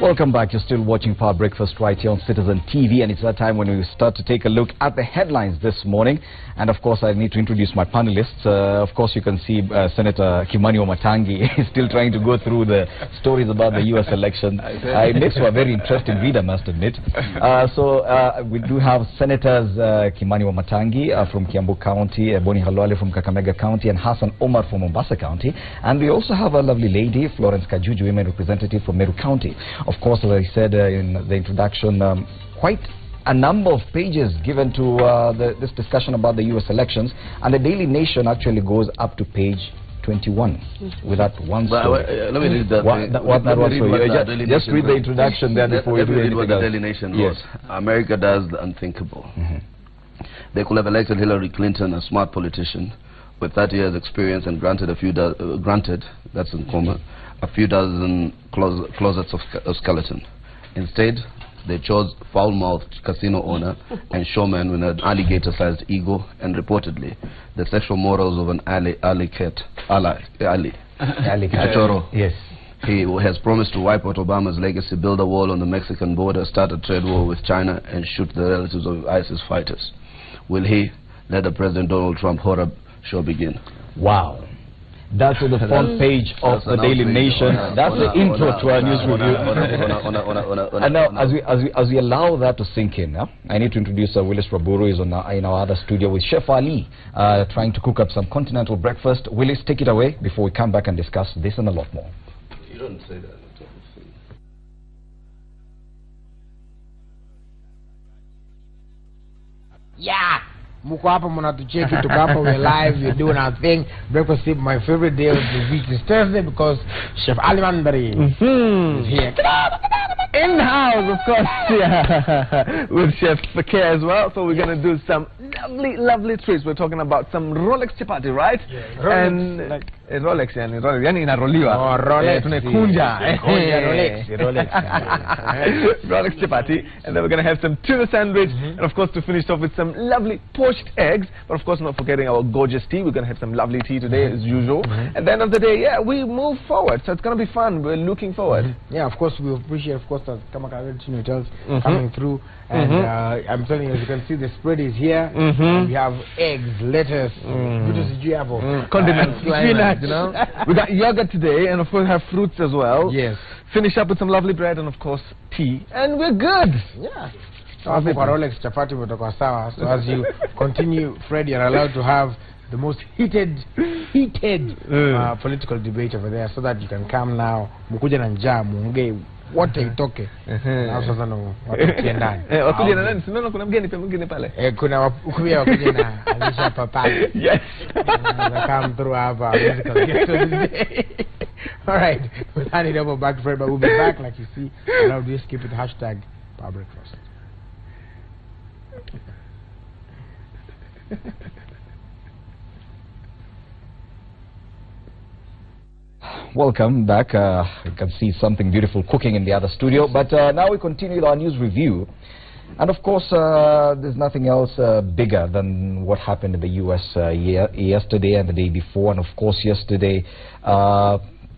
Welcome back. You're still watching Power Breakfast right here on Citizen TV, and it's that time when we start to take a look at the headlines this morning. And of course, I need to introduce my panelists. Of course, you can see Senator Kimani Wamatangi is still trying to go through the stories about the U.S. election. It makes for a very interesting read, I must admit. We do have Senators Kimani Wamatangi from Kiambu County, Boni Halwale from Kakamega County, and Hassan Omar from Mombasa County. And we also have a lovely lady, Florence Kajuju, women representative from Meru County. Of course, as I said in the introduction, quite a number of pages given to this discussion about the U.S. elections, and the Daily Nation actually goes up to page 21 with that one story. Let me read that. Just read the introduction there before we do anything what the Daily Nation wrote. America does the unthinkable. They could have elected Hillary Clinton, a smart politician with 30 years experience, and granted a few that's in comma, a few dozen closets of skeleton. Instead, they chose foul-mouthed casino owner and showman with an alligator-sized ego, and reportedly the sexual morals of an alley cat. Yes. He has promised to wipe out Obama's legacy, build a wall on the Mexican border, start a trade war with China, and shoot the relatives of ISIS fighters. Will he let the President Donald Trump horror show begin? Wow. That's on the front page of the Daily Nation. That's the intro to our news review. And now, as we allow that to sink in, I need to introduce Willis Raburu, is in our other studio with Chef Ali, trying to cook up some continental breakfast. Willis, take it away before we come back and discuss this and a lot more. You don't say that. Yeah! Muko hapa mnatucheki, tuko hapa, we're live, we're doing our thing. Breakfast is my favorite day of the week. It's Thursday because Chef Ali Mandari is here. In the house, of course, yeah, with Chef Fakir as well. So we're going to do some lovely treats. We're talking about some Rolex chapati, right? Yeah, Rolex, and like Rolex, yani inaroliwa. Oh, Rolex. Tunakunja. Rolex. Rolex chapati. And then we're going to have some tuna sandwich. And of course, to finish off with some lovely poached eggs. But of course, not forgetting our gorgeous tea. We're going to have some lovely tea today, as usual. At the end of the day, yeah, we move forward. So it's going to be fun. We're looking forward. Yeah, of course, we appreciate, of course, that Kamakara hotels coming through. And I'm telling you, as you can see, the spread is here. We have eggs, lettuce, condiments, spinach, you know. We got yogurt today, and of course have fruits as well. Yes. Finish up with some lovely bread and of course tea, and we're good. Yeah. Rolex chapati umetoka sawa. So as you continue, Fred, you're allowed to have the most heated political debate over there, so that you can come now. Mukuja na njaa muongee wote itoke. Na sasa ndo watukie ndani. Wakuja na nani? Sinaona kuna mgeni pia mwingine pale. Kuna wakuja wakuja na Alisha Papa. Yes. Come through hapa musical guest today. All right. We'll hand it over back to Fred, but we'll be back, like you see. And I'll just keep it hashtag Power Breakfast. Welcome back. You can see something beautiful cooking in the other studio. But now we continue with our news review. And of course, there's nothing else bigger than what happened in the U.S. Yesterday and the day before. And of course, yesterday,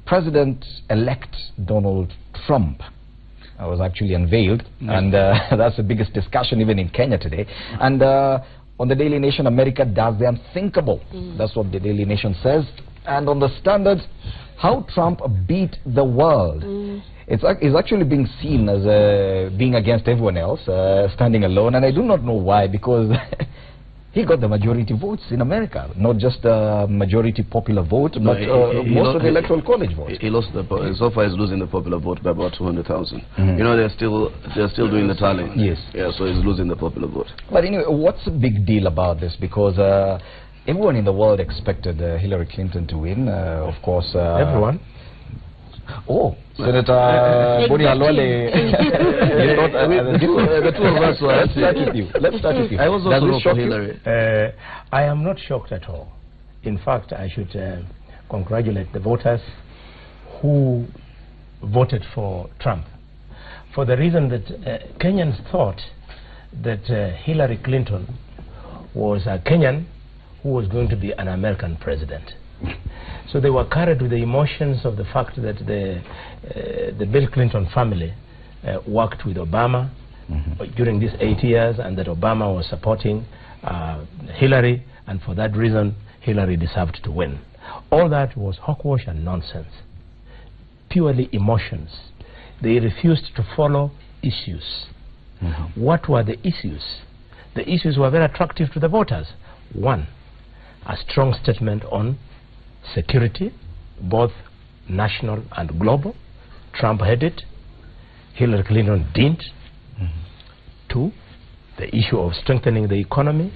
President-elect Donald Trump was actually unveiled. And that's the biggest discussion even in Kenya today. And on the Daily Nation, America does the unthinkable. That's what the Daily Nation says. And on the Standard, how Trump beat the world. It's actually being seen as being against everyone else, standing alone. And I do not know why, because he got the majority votes in America. Not just the majority popular vote, but most of the electoral college votes. He lost so far he's losing the popular vote by about 200,000. You know, they're still doing the tally. Yes. Yeah, so he's losing the popular vote. But anyway, what's the big deal about this? Because everyone in the world expected Hillary Clinton to win, of course. Everyone? Oh, Senator Boni Halwale. The two of us were. Let's start with you. I was also vote for Hillary. I am not shocked at all. In fact, I should congratulate the voters who voted for Trump, for the reason that Kenyans thought that Hillary Clinton was a Kenyan who was going to be an American president. So they were carried with the emotions of the fact that the Bill Clinton family worked with Obama during these 8 years, and that Obama was supporting Hillary, and for that reason Hillary deserved to win. All that was hogwash and nonsense, purely emotions. They refused to follow issues. What were the issues? The issues were very attractive to the voters. One, a strong statement on security, both national and global. Trump had it. Hillary Clinton didn't. Two, the issue of strengthening the economy.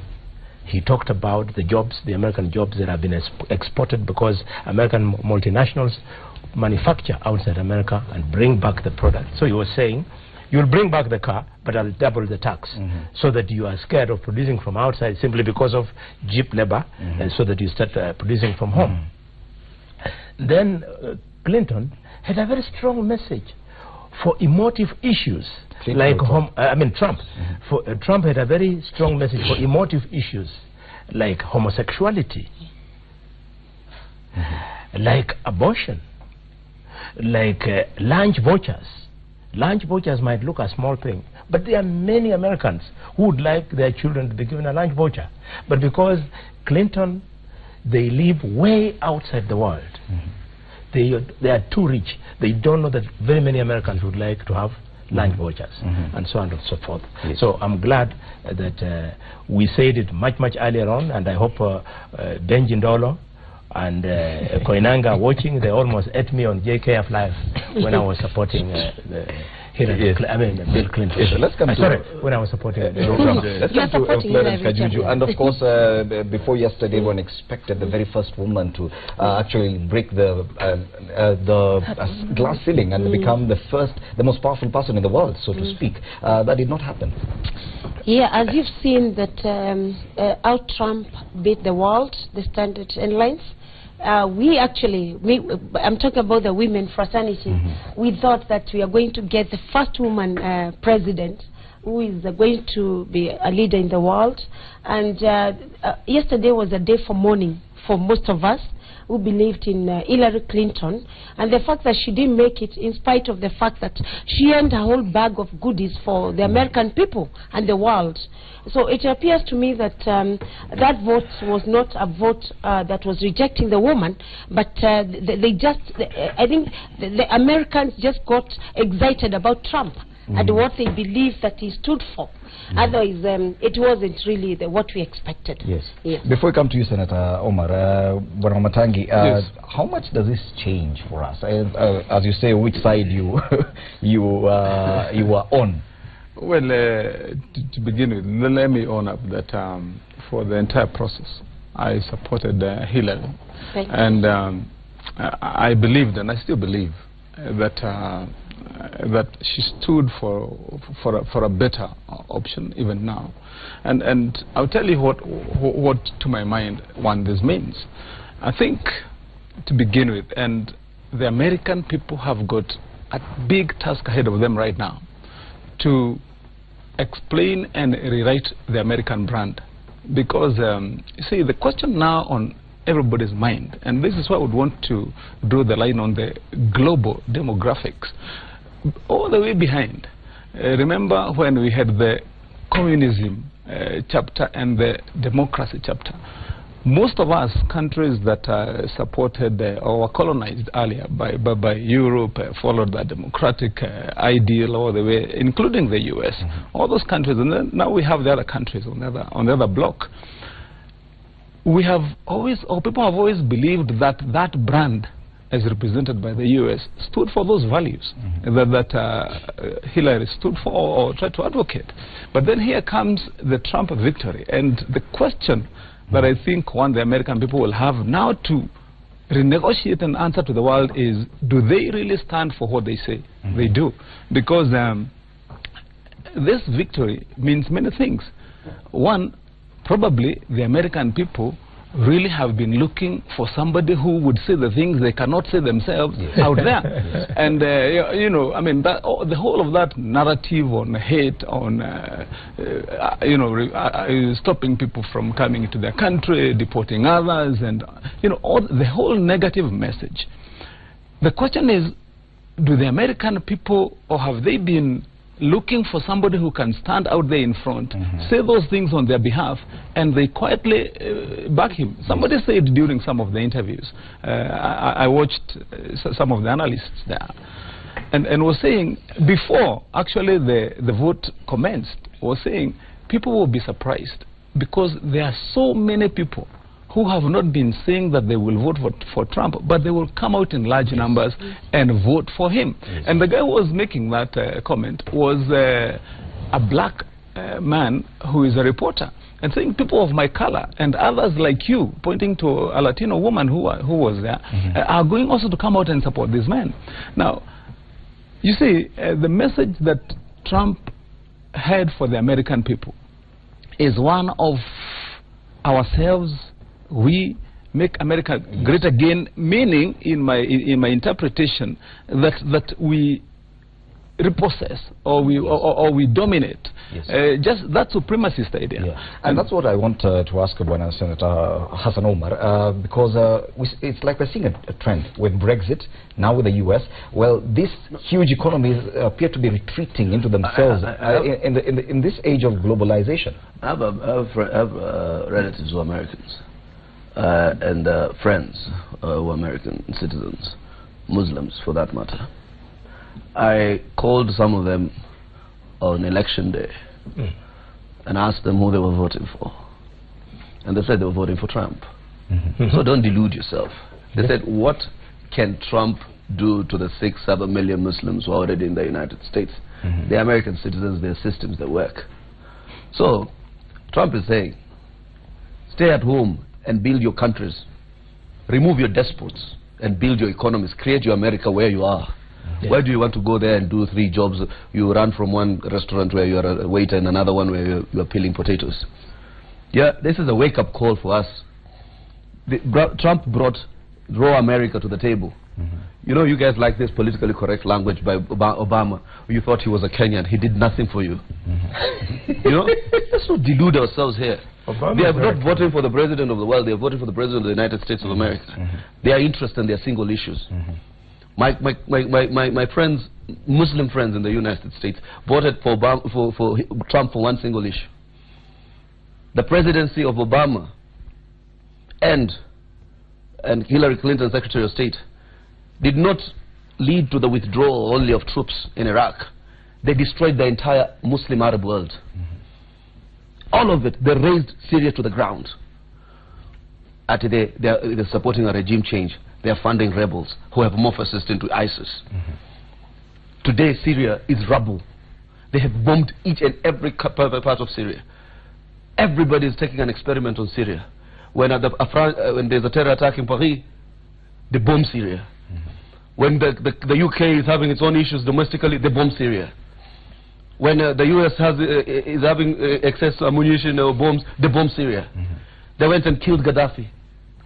He talked about the jobs, the American jobs that have been exported because American multinationals manufacture outside America and bring back the product. So he was saying, you'll bring back the car, but I'll double the tax, so that you are scared of producing from outside simply because of cheap labor, and so that you start producing from home. Then Clinton had a very strong message for emotive issues, like Trump. Trump had a very strong message for emotive issues like homosexuality, like abortion, like lunch vouchers. Lunch vouchers might look a small thing, but there are many Americans who would like their children to be given a lunch voucher. But because Clinton, they live way outside the world. They are too rich. They don't know that very many Americans would like to have lunch vouchers, and so on and so forth. So I'm glad that we said it much earlier on, and I hope Benji Ndolo and Koinanga watching, they almost ate me on JKF Live when I was supporting Bill Clinton. Yes, let's come to when I was supporting let's come to Florence Kajuju. And of course, before yesterday, one expected the very first woman to actually break the glass ceiling and become the most powerful person in the world, so to speak. That did not happen. Yeah, as you've seen that how Trump beat the world, the Standard Airlines. I'm talking about the women fraternity. We thought that we are going to get the first woman president who is going to be a leader in the world. And yesterday was a day for mourning for most of us who believed in Hillary Clinton, and the fact that she didn't make it in spite of the fact that she earned a whole bag of goodies for the American people and the world. So it appears to me that that vote was not a vote that was rejecting the woman, but I think the Americans just got excited about Trump and what they believed that he stood for. Otherwise, it wasn't really what we expected. Yes. Before we come to you, Senator Omar, Wamatangi, how much does this change for us? As you say, which side you are on? Well, to begin with, let me own up that for the entire process, I supported Hillary. And I believed, and I still believe, that she stood for a better option even now. And I'll tell you what to my mind this means. I think, to begin with, and the American people have got a big task ahead of them right now to explain and rewrite the American brand. Because, you see, the question now on everybody's mind, and this is why I would want to draw the line on the global demographics, all the way behind. Remember when we had the communism chapter and the democracy chapter. Most of us, countries that supported or were colonized earlier by Europe, followed the democratic ideal all the way, including the US. All those countries, and then now we have the other countries on the other block. We have always, or people have always believed that that brand, as represented by the US, stood for those values that Hillary stood for or tried to advocate. But then here comes the Trump victory, and the question that I think the American people will have now to renegotiate and answer to the world is, do they really stand for what they say they do? Because this victory means many things. One, probably the American people really have been looking for somebody who would say the things they cannot say themselves out there. And, you know, I mean, the whole of that narrative on hate, on, stopping people from coming into their country, deporting others, and, you know, the whole negative message. The question is, do the American people, or have they been looking for somebody who can stand out there in front, say those things on their behalf, and they quietly back him? Somebody said during some of the interviews, I watched some of the analysts there, and was saying, before actually the vote commenced, was saying people will be surprised because there are so many people who have not been saying that they will vote for Trump, but they will come out in large numbers and vote for him. And the guy who was making that comment was a black man who is a reporter, and saying people of my color and others like you, pointing to a Latino woman who was there, are going also to come out and support this man. Now, you see, the message that Trump had for the American people is one of ourselves. We make America great again, meaning, in my interpretation, that we repossess or we dominate. Yes. Just that supremacist idea. Yeah. And that's what I want to ask Senator Hassan Omar, because it's like we're seeing a trend with Brexit, now with the US. Well, these huge economies appear to be retreating into themselves in this age of globalization. I have relatives who are Americans. And friends who are American citizens, Muslims for that matter. I called some of them on election day and asked them who they were voting for. And they said they were voting for Trump. So don't delude yourself. They said, what can Trump do to the 6-7 million Muslims who are already in the United States? They're American citizens, their systems, they work. So Trump is saying, stay at home and build your countries. Remove your despots and build your economies. Create your America where you are. Why do you want to go there and do 3 jobs? You run from one restaurant where you are a waiter and another one where you are peeling potatoes. Yeah, this is a wake-up call for us. Trump brought raw America to the table. You know, you guys like this politically correct language by Obama. You thought he was a Kenyan. He did nothing for you. You know, let's not delude ourselves here. They are not voting for the president of the world. They are voting for the president of the United States of America. They are interested in their single issues. My friends, Muslim friends in the United States, voted for Trump for one single issue. The presidency of Obama and Hillary Clinton, Secretary of State, did not lead to the withdrawal only of troops in Iraq. They destroyed the entire Muslim Arab world. All of it. They razed Syria to the ground. They're supporting a regime change. They are funding rebels who have morphosed into ISIS. Today, Syria is rubble. They have bombed each and every part of Syria. Everybody is taking an experiment on Syria. When there's a terror attack in Paris, they bomb Syria. When the UK is having its own issues domestically, they bomb Syria. When the US is having excess ammunition or bombs, they bomb Syria. They went and killed Gaddafi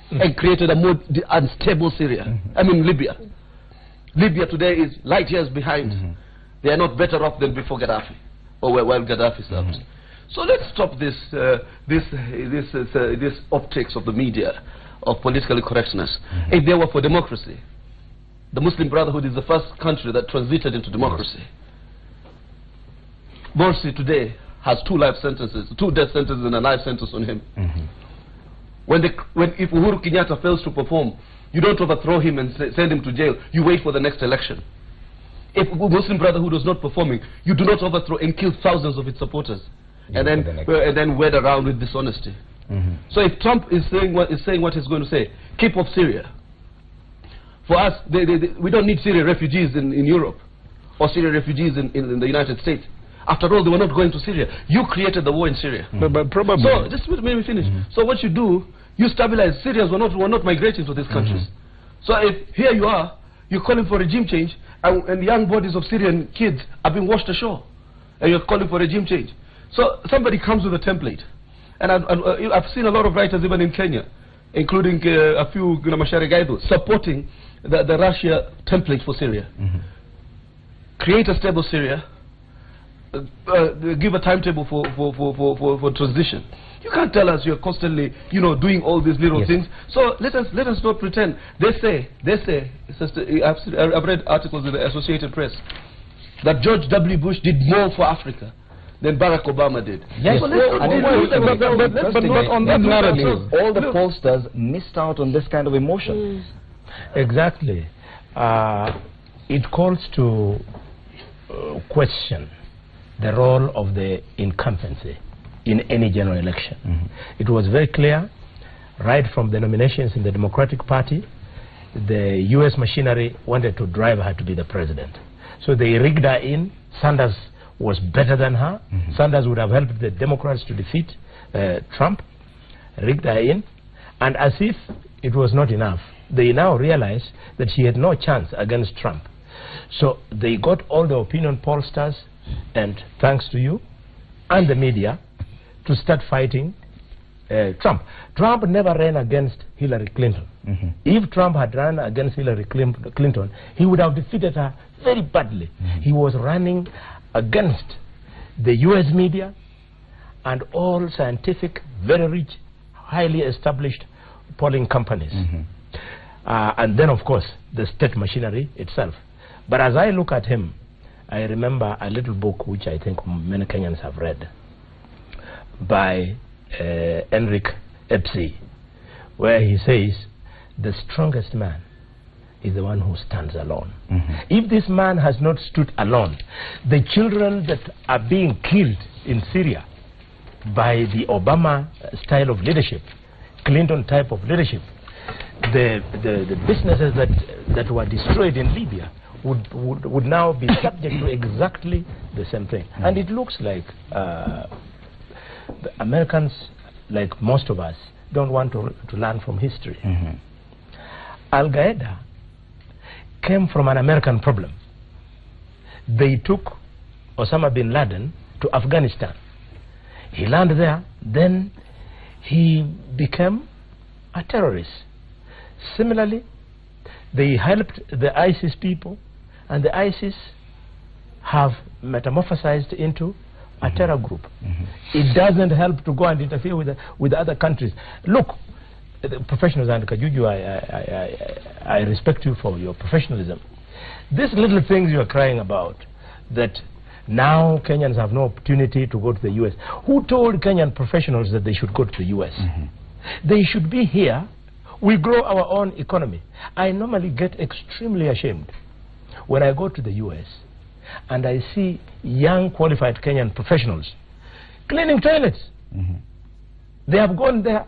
and created a more unstable Syria. I mean Libya. Libya today is light years behind. They are not better off than before Gaddafi, or while Gaddafi served. So let's stop this optics of the media of politically correctness. If they were for democracy, the Muslim Brotherhood is the first country that transited into democracy. Morsi today has 2 life sentences, 2 death sentences and a life sentence on him. If Uhuru Kenyatta fails to perform, you don't overthrow him and send him to jail. You wait for the next election. If Muslim Brotherhood was not performing, you do not overthrow and kill thousands of its supporters, and then wade around with dishonesty. So if Trump is saying what he's going to say, keep off Syria. For us, we don't need Syrian refugees in Europe or Syrian refugees in the United States. After all, they were not going to Syria. You created the war in Syria. But probably. So just let me finish. So what you do, you stabilize. Syrians were not migrating to these countries. So if here you are, you're calling for regime change, and the young bodies of Syrian kids are being washed ashore, and you're calling for regime change. So somebody comes with a template, and I've seen a lot of writers even in Kenya, including a few Mashare Gaido, supporting the Russia template for Syria. Create a stable Syria. give a timetable for transition. You can't tell us you're constantly, doing all these little things. So let us not pretend. They say, I've read articles in the Associated Press that George W. Bush did more for Africa than Barack Obama did. Yes, but not on that narrative. All the pollsters missed out on this kind of emotion. Exactly. It calls to question the role of the incumbency in any general election. It was very clear right from the nominations in the Democratic Party. The U.S. machinery wanted to drive her to be the president. So they rigged her in. Sanders was better than her. Sanders would have helped the Democrats to defeat Trump. Rigged her in. And as if it was not enough, they now realize that she had no chance against Trump. So they got all the opinion pollsters, and thanks to you and the media, to start fighting Trump. Trump never ran against Hillary Clinton. If Trump had run against Hillary Clinton, he would have defeated her very badly. He was running against the U.S. media and all scientific, very rich, highly established polling companies. And then, of course, the state machinery itself. But as I look at him, I remember a little book which I think many Kenyans have read by Enric Epsi, where he says, the strongest man is the one who stands alone. If this man has not stood alone, the children that are being killed in Syria by the Obama style of leadership, Clinton type of leadership, the businesses that were destroyed in Libya would now be subject to exactly the same thing. And it looks like the Americans, like most of us, don't want to learn from history. Al-Qaeda came from an American problem. They took Osama bin Laden to Afghanistan. He landed there, then he became a terrorist. Similarly, they helped the ISIS people, and the ISIS have metamorphosized into a terror group. It doesn't help to go and interfere with other countries. Look, the professionals, and Kajuju, I respect you for your professionalism. These little things you are crying about, that now Kenyans have no opportunity to go to the US. Who told Kenyan professionals that they should go to the US? They should be here. We grow our own economy. I normally get extremely ashamed when I go to the US and I see young qualified Kenyan professionals cleaning toilets. They have gone there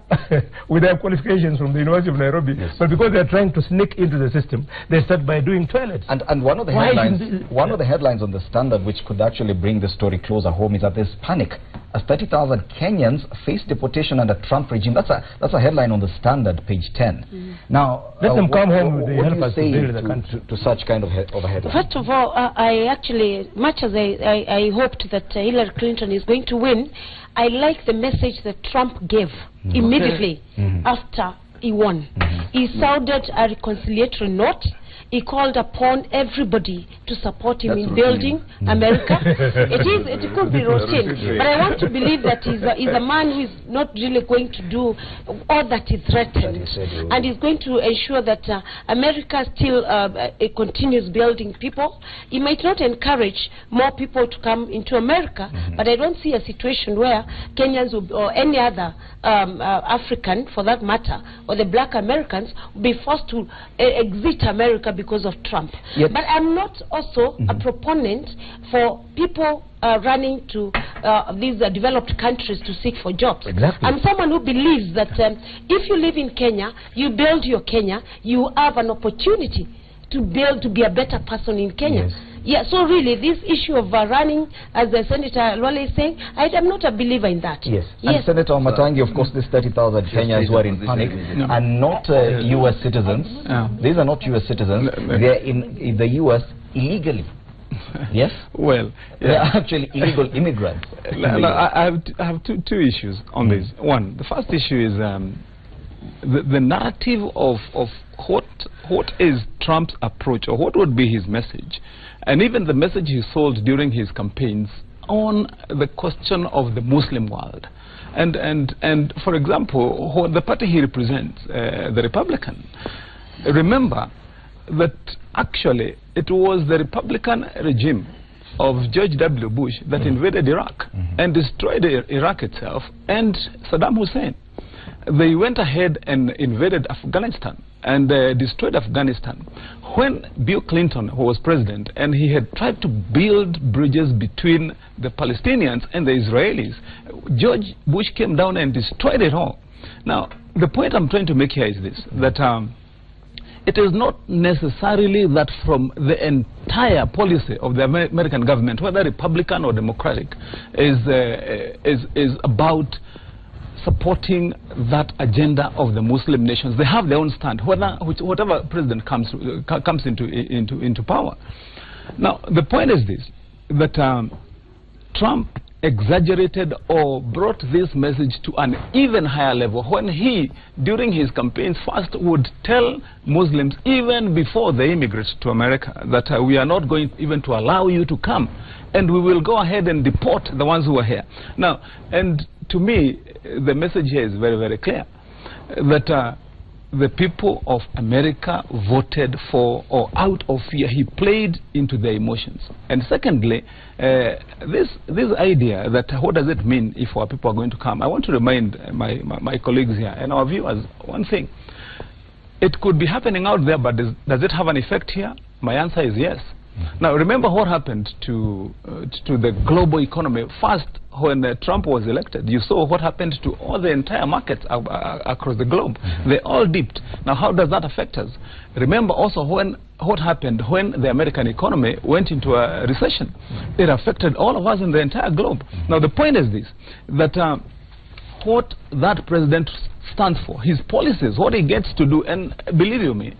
with their qualifications from the University of Nairobi, but because they are trying to sneak into the system, they start by doing toilets. And one of the headlines on the Standard, which could actually bring the story closer home, is that there's panic as 30,000 Kenyans face deportation under Trump regime. That's a headline on the Standard, page 10. Now, let them come home with the help us to build the country. To such kind of a headline? First of all, I actually, much as I hoped that Hillary Clinton is going to win, I like the message that Trump gave immediately after he won. He sounded a reconciliatory note. He called upon everybody to support him in building America. It could be routine, but I want to believe that he's a man who is not really going to do all that he threatened, and he's going to ensure that America still continues building people. He might not encourage more people to come into America, but I don't see a situation where Kenyans or any other African, for that matter, or the black Americans will be forced to exit America because of Trump. But I'm not also a proponent for people running to these developed countries to seek for jobs. I'm someone who believes that if you live in Kenya, you build your Kenya, you have an opportunity to be a better person in Kenya. So really, this issue of running, as the Senator Lwale is saying, I'm not a believer in that. And Senator Matangi, of course, these 30,000 Kenyans who are in panic are not U.S. citizens. These are not U.S. citizens. They're in the U.S. illegally. Yes? Well, they're actually illegal immigrants. I have two issues on this. One, the first issue is the narrative of what is Trump's approach, or what would be his message. And even the message he sold during his campaigns on the question of the Muslim world. And for example, the party he represents, the Republican, remember that actually it was the Republican regime of George W. Bush that invaded Iraq and destroyed Iraq itself and Saddam Hussein. They went ahead and invaded Afghanistan and destroyed Afghanistan. When Bill Clinton was president and he had tried to build bridges between the Palestinians and the Israelis, George Bush came down and destroyed it all. Now, the point I'm trying to make here is this, that it is not necessarily that from the entire policy of the American government, whether Republican or Democratic, is about supporting that agenda of the Muslim nations. They have their own stand, whatever president comes into power. Now, the point is this, that Trump exaggerated or brought this message to an even higher level when he, during his campaigns, first would tell Muslims, even before they immigrate to America, that we are not going even to allow you to come, and we will go ahead and deport the ones who are here. Now, and to me, the message here is very, very clear, that the people of America voted for, or out of fear, he played into their emotions. And secondly, this idea that what does it mean if our people are going to come? I want to remind my colleagues here and our viewers one thing. It could be happening out there, but does it have an effect here? My answer is yes. Now, remember what happened to the global economy. First, when Trump was elected, you saw what happened to all the entire markets across the globe. They all dipped. Now, how does that affect us? Remember also what happened when the American economy went into a recession. It affected all of us in the entire globe. Now, the point is this, that what that president stands for, his policies, what he gets to do, and believe you me,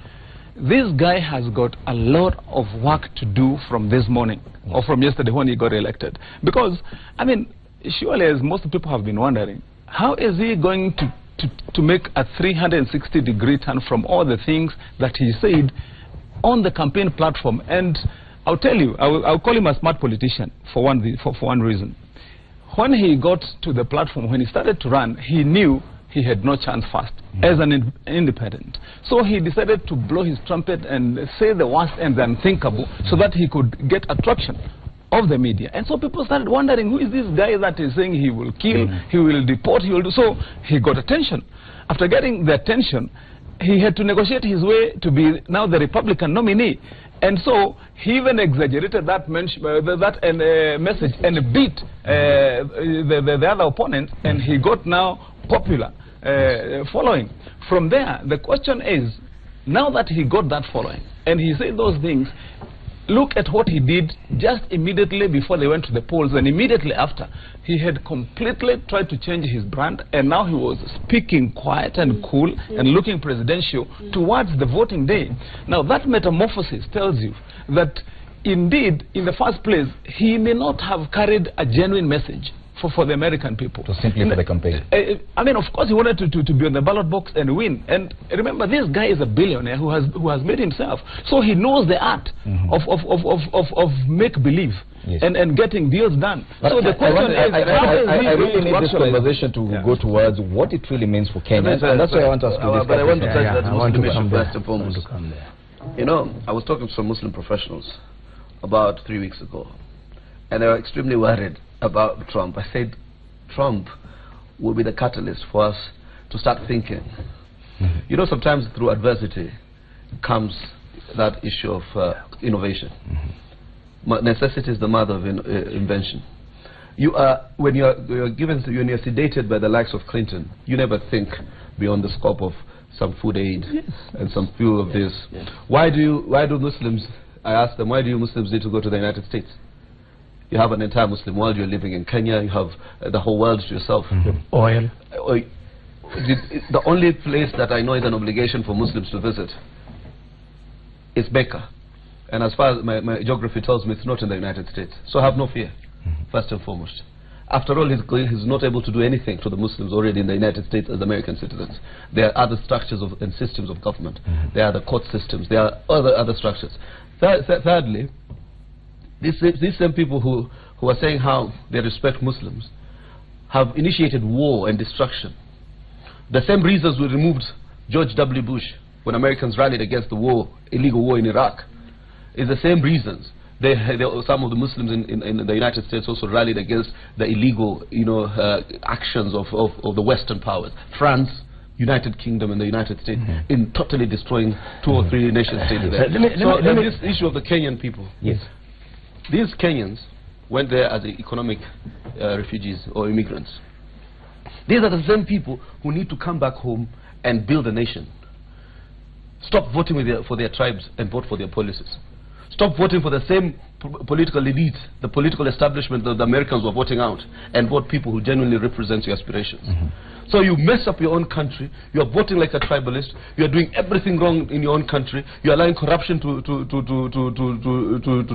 this guy has got a lot of work to do from this morning or from yesterday when he got elected. Because, I mean, surely, as most people have been wondering, how is he going to make a 360-degree turn from all the things that he said on the campaign platform? And I'll tell you, I'll call him a smart politician for one reason. When he got to the platform, when he started to run, he knew he had no chance first as an independent. So he decided to blow his trumpet and say the worst and the unthinkable so that he could get attraction of the media. And so people started wondering, who is this guy that is saying he will kill, he will deport, he will do. So he got attention. After getting the attention, he had to negotiate his way to be now the Republican nominee. And so he even exaggerated that message and beat the other opponent, and he got now popular following. From there, the question is, now that he got that following and he said those things, look at what he did just immediately before they went to the polls, and immediately after. He had completely tried to change his brand, and now he was speaking quiet and cool and looking presidential towards the voting day. Now that metamorphosis tells you that indeed, in the first place, he may not have carried a genuine message for the American people. So simply for the campaign. I mean, of course, he wanted to be on the ballot box and win. And remember, this guy is a billionaire who has made himself. So he knows the art of make-believe. Yes. And getting deals done. But so the question is, I really need this conversation to go towards what it really means for Kenya. And that's why I want us to discuss. But I want to touch that Muslim issue first and foremost. You know, I was talking to some Muslim professionals about 3 weeks ago, and they were extremely worried about Trump. I said, Trump will be the catalyst for us to start thinking. You know, sometimes through adversity comes that issue of innovation. Necessity is the mother of invention. When you're sedated by the likes of Clinton, you never think beyond the scope of some food aid and some few of this. Why do Muslims, I ask them, why do you Muslims need to go to the United States? You have an entire Muslim world, you're living in Kenya, you have the whole world to yourself. Oil. The only place that I know is an obligation for Muslims to visit is Mecca. And as far as my geography tells me, it's not in the United States. So have no fear, first and foremost. After all, he's not able to do anything to the Muslims already in the United States as American citizens. There are other structures and systems of government. There are the court systems. There are other structures. Thirdly, these same people who are saying how they respect Muslims, have initiated war and destruction. The same reasons we removed George W. Bush when Americans rallied against the war, illegal war in Iraq, is the same reasons. Some of the Muslims in the United States also rallied against the illegal, actions of the Western powers. France, United Kingdom, and the United States in totally destroying 2 or 3 nation states there. This issue of the Kenyan people. Yes. These Kenyans went there as economic refugees or immigrants. These are the same people who need to come back home and build a nation. Stop voting for their tribes and vote for their policies. Stop voting for the same political elite, the political establishment that the Americans were voting out, and vote people who genuinely represent your aspirations. So you mess up your own country, you are voting like a tribalist, you are doing everything wrong in your own country, you are allowing corruption to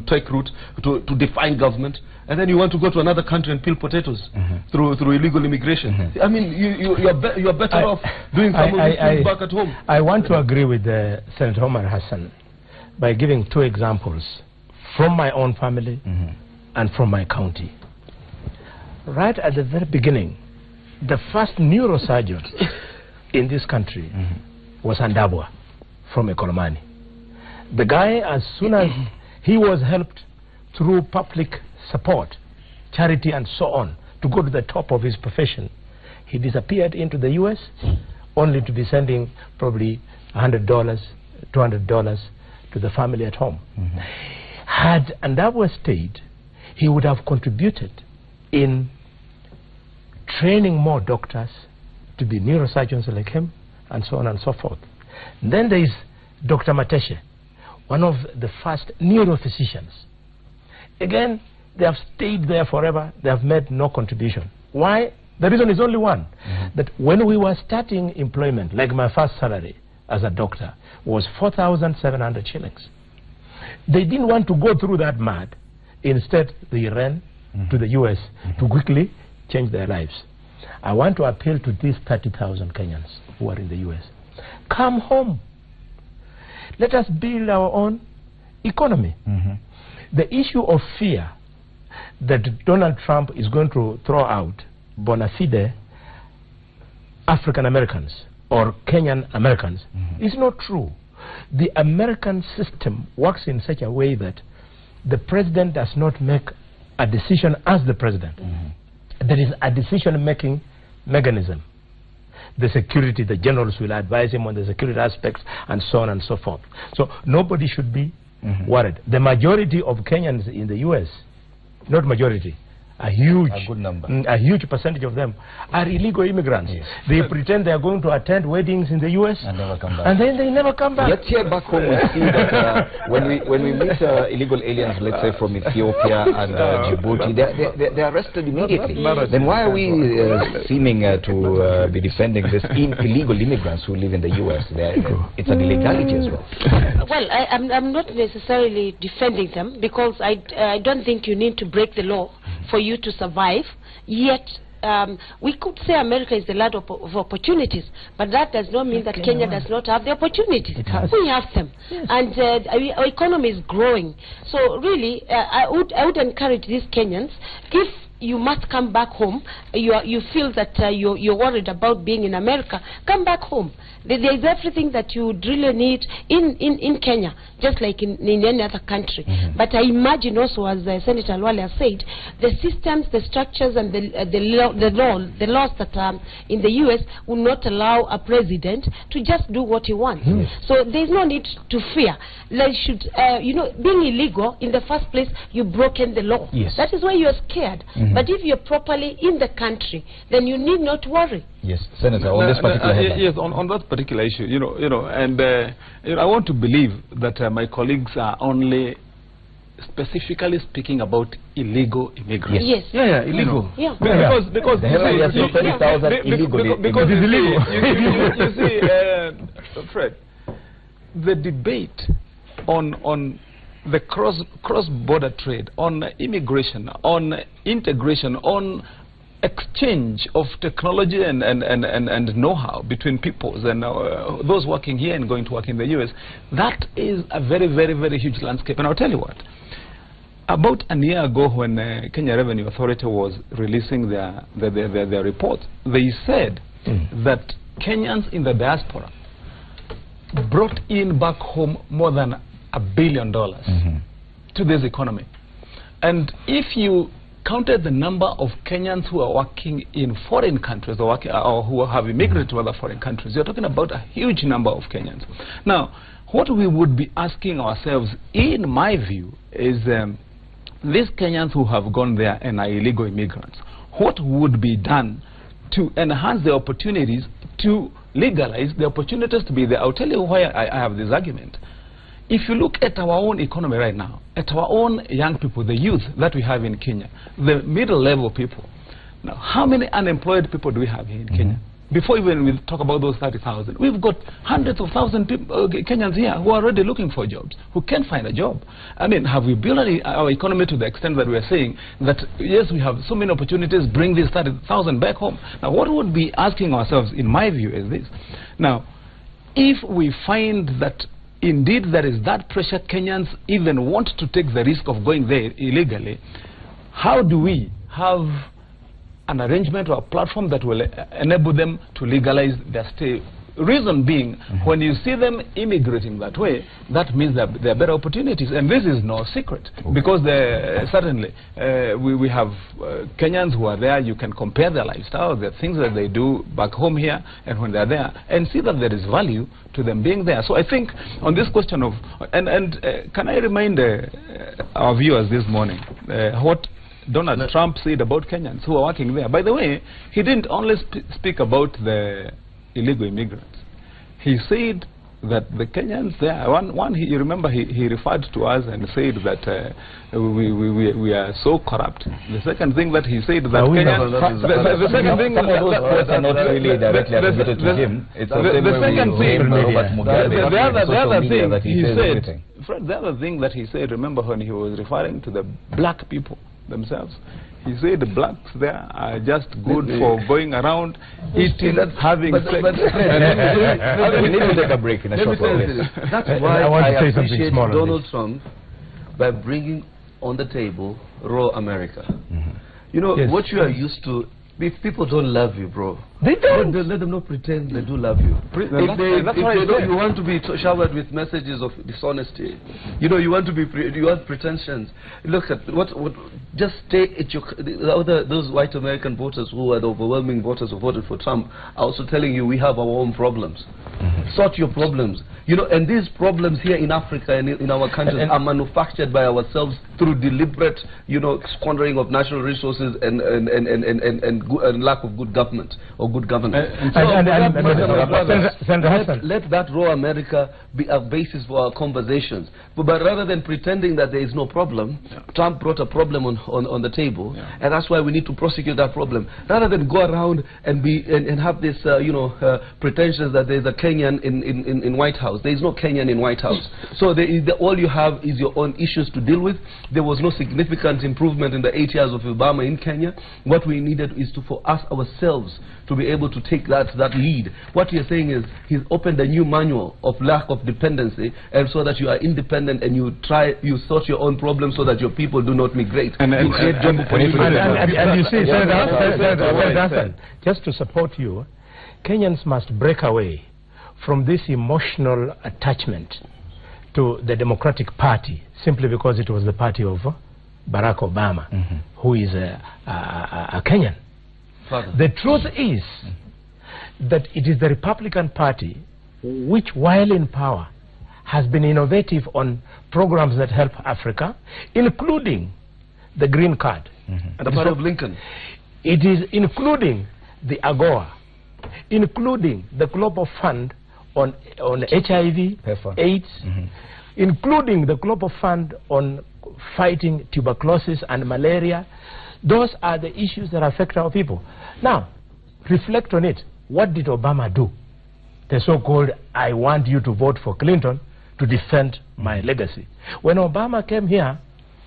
take root, to define government, and then you want to go to another country and peel potatoes through illegal immigration. I mean, you are better off doing some of these things back at home. I want to agree with Senator Omar Hassan by giving 2 examples from my own family and from my county. Right at the very beginning, the first neurosurgeon in this country was Andabwa from Ekolomani. The guy, as soon as he was helped through public support, charity and so on, to go to the top of his profession, he disappeared into the US only to be sending probably $100, $200 to the family at home. Had Andabwa stayed, he would have contributed in training more doctors to be neurosurgeons like him, and so on and so forth. Then there is Dr. Mateshe, one of the first neurophysicians. Again, they have stayed there forever. They have made no contribution. Why? The reason is only one, that when we were starting employment, like my first salary as a doctor was 4,700 shillings. They didn't want to go through that mud. Instead, they ran to the US to quickly change their lives. I want to appeal to these 30,000 Kenyans who are in the US. Come home. Let us build our own economy. The issue of fear that Donald Trump is going to throw out bona fide African Americans or Kenyan Americans is not true. The American system works in such a way that the president does not make a decision as the president. There is a decision-making mechanism. The security, the generals will advise him on the security aspects and so on and so forth. So nobody should be worried. The majority of Kenyans in the US, not majority, a good number, a huge percentage of them are illegal immigrants. They pretend they are going to attend weddings in the US and never come back. And then they never come back. Yet here back home we see that when we meet illegal aliens, let's say from Ethiopia and Djibouti, they're arrested immediately. Then why are we seeming to be defending these illegal immigrants who live in the US? It's an illegality as well. Well, I'm not necessarily defending them, because I don't think you need to break the law for you to survive. Yet we could say America is the land of opportunities, but that does not mean that Kenya does not have the opportunities. We have them, and our economy is growing. So really, I would encourage these Kenyans, if you must come back home, you feel that you're worried about being in America, come back home. There is everything that you would really need in Kenya, just like in any other country. But I imagine also, as Senator Lwale has said, the systems, the structures, and the laws that are in the US will not allow a president to just do what he wants. So there's no need to fear. They should, being illegal, in the first place, you've broken the law. That is why you're scared. But if you're properly in the country, then you need not worry. Yes, Senator, on this particular headline. Yes, on that particular issue, I want to believe that my colleagues are only specifically speaking about illegal immigrants. Yes. Illegal. Because there are 30,000 illegal immigrants. You see, Fred, the debate on the cross-border trade, on immigration, on integration, on exchange of technology and know-how between peoples and those working here and going to work in the US, that is a very, very, very huge landscape. And I'll tell you what, about a year ago, when Kenya Revenue Authority was releasing their report, they said that Kenyans in the diaspora brought in back home more than $1 billion to this economy. And if you counted the number of Kenyans who are working in foreign countries or who have immigrated to other foreign countries, you're talking about a huge number of Kenyans. Now, what we would be asking ourselves, in my view, is these Kenyans who have gone there and are illegal immigrants, what would be done to enhance the opportunities to legalize the opportunities to be there? I'll tell you why I have this argument. If you look at our own economy right now, at our own young people, the youth that we have in Kenya, the middle level people, now how many unemployed people do we have here in Kenya? Before even we talk about those 30,000, we've got hundreds of thousands of Kenyans here who are already looking for jobs, who can't find a job. I mean, have we built our economy to the extent that we are saying that, yes, we have so many opportunities, bring these 30,000 back home? Now, what we would be asking ourselves, in my view, is this. Now, if we find that indeed there is that pressure, Kenyans even want to take the risk of going there illegally, how do we have an arrangement or a platform that will enable them to legalize their stay? Reason being, when you see them immigrating that way, that means that there are better opportunities. And this is no secret, because certainly we have Kenyans who are there. You can compare their lifestyle, the things that they do back home here, and when they're there, and see that there is value to them being there. So I think on this question of, can I remind our viewers this morning what Donald Trump said about Kenyans who are working there? By the way, he didn't only speak about the illegal immigrants. He said that the Kenyans there, you remember he referred to us and said that we are so corrupt. The second thing that he said that Kenyans, the second thing that are not really directly attributed to him. It's the other thing that he said, remember when he was referring to the black people themselves, he said the blacks there are just good for going around, eating, having sex. We need to take a break in a short while. That's why I appreciate Donald Trump by bringing on the table raw America. You know, what you are used to, if people don't love you, bro, they don't. Let them not pretend they do love you. If you want to be showered with messages of dishonesty, you know, you want to be you want pretensions. Look at just stay at your those white American voters who are the overwhelming voters who voted for Trump are also telling you we have our own problems. Sort your problems. You know, and these problems here in Africa and in our countries are manufactured by ourselves through deliberate, you know, squandering of natural resources and lack of good government or good governance. Let that raw America be a basis for our conversations. But rather than pretending that there is no problem, Trump brought a problem on the table, and that's why we need to prosecute that problem. Rather than go around and have this, pretensions that there is a Kenyan in White House. There is no Kenyan in White House. So all you have is your own issues to deal with. There was no significant improvement in the 8 years of Obama in Kenya. What we needed is for us ourselves to be able to take that lead. What you're saying is he's opened a new manual of lack of dependency, and so that you are independent and you sort your own problems so that your people do not migrate. And you see, Senator, just to support you, Kenyans must break away from this emotional attachment to the Democratic Party simply because it was the party of Barack Obama, who is a Kenyan. The truth is that it is the Republican Party which, while in power, has been innovative on programs that help Africa, including the Green Card. And the party of Lincoln. It is including the AGOA, including the Global Fund on HIV, AIDS, including the Global Fund on fighting tuberculosis and malaria. Those are the issues that affect our people. Now, reflect on it. What did Obama do? The so-called, I want you to vote for Clinton to defend my legacy. When Obama came here,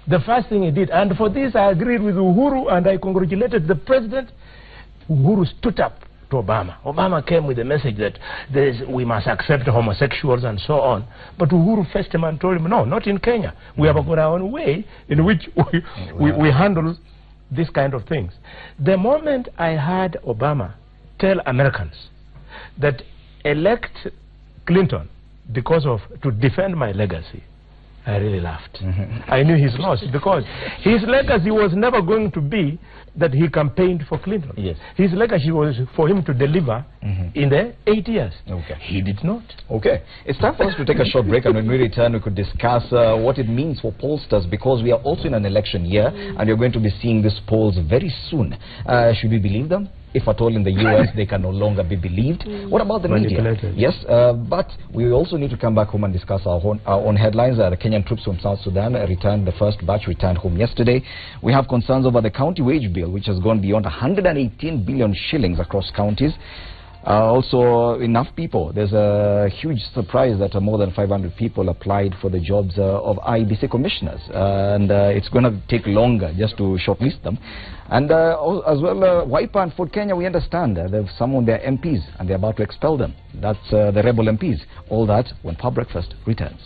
the first thing he did, and for this I agreed with Uhuru and I congratulated the president, Uhuru stood up to Obama. Obama came with the message that we must accept homosexuals and so on. But Uhuru faced him and told him, no, not in Kenya. We have got our own way in which we handle this kind of things. The moment I heard Obama tell Americans that elect Clinton to defend my legacy, I really laughed. I knew he's lost because his legacy was never going to be that he campaigned for Clinton. Yes. His legacy was for him to deliver in the 8 years. Okay. He did not. Okay. It's time for us to take a short break, and when we return, we could discuss what it means for pollsters, because we are also in an election year, and you're going to be seeing these polls very soon. Should we believe them? If at all in the US they can no longer be believed. What about the media? Yes, but we also need to come back home and discuss our own headlines. The Kenyan troops from South Sudan returned, the first batch returned home yesterday. We have concerns over the county wage bill, which has gone beyond 118 billion shillings across counties. Also, enough people. There's a huge surprise that more than 500 people applied for the jobs of IEBC commissioners, and it's going to take longer just to shortlist them. And as well, Wiper and Ford Kenya, we understand they've summoned their MPs and they're about to expel them. That's the rebel MPs. All that when Power Breakfast returns.